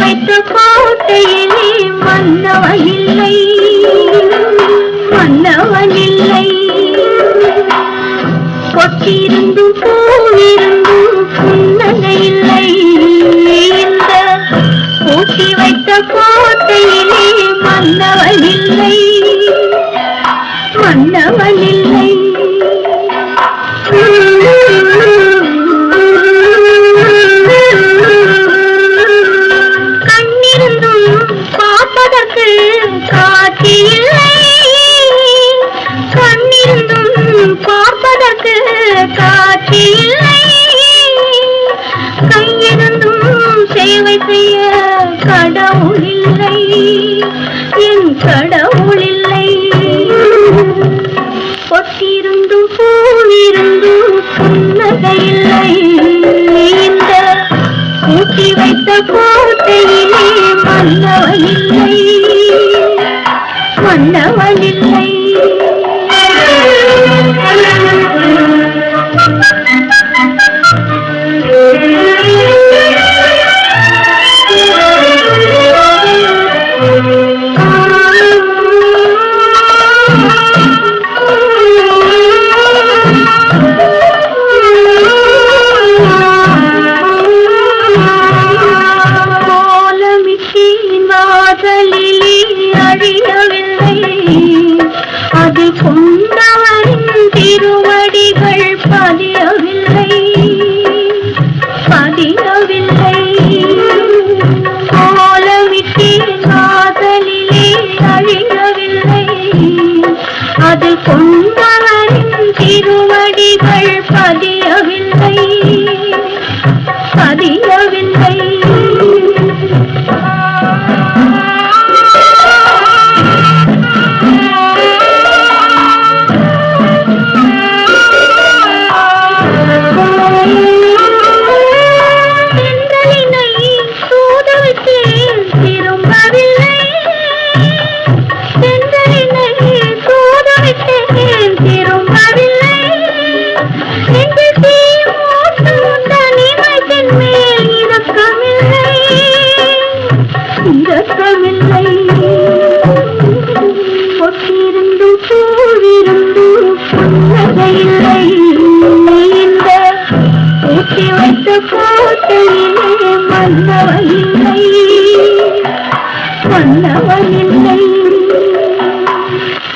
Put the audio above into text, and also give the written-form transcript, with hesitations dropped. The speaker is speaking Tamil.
வைத்த கோட்டையிலே மன்னவனில்லை, மன்னவனில்லை. பொட்டிருந்தும் பூவிருந்தும் புன்னகையில்லை, இந்த பூட்டி வைத்த கோட்டையிலே மன்னவனில்லை, மன்னவனில்லை. கண்ணிருந்தும் பார்ப்பதற்கு காட்சி இல்லை, கண்ணிருந்தும் பார்ப்பதற்கு காட்சி இல்லை. கையிருந்தும் சேவை செய்ய கடவுள் இல்லை, என் கடவுள் இல்லை. பொட்டிருந்தும் பூவிருந்தும் புன்னகையில்லை, இந்த பூட்டி வைத்த கோட்டையிலே மன்னவனில்லை, மன்னவனில்லை. அது கொண்டவரின் திருவடிகள் பதியவில்லை, பதியவில்லை. கோலமிட்டி காதலிலே அழியவில்லை, அது கொண்டவரின் திருவடிகள் பதியவில்லை, பதியவில்லை. பொட்டிருந்தும் பூவிருந்தும் புன்னகையில்லை, இந்த பூட்டி வைத்த கோட்டையிலே மன்னவனில்லை, மன்னவனில்லை.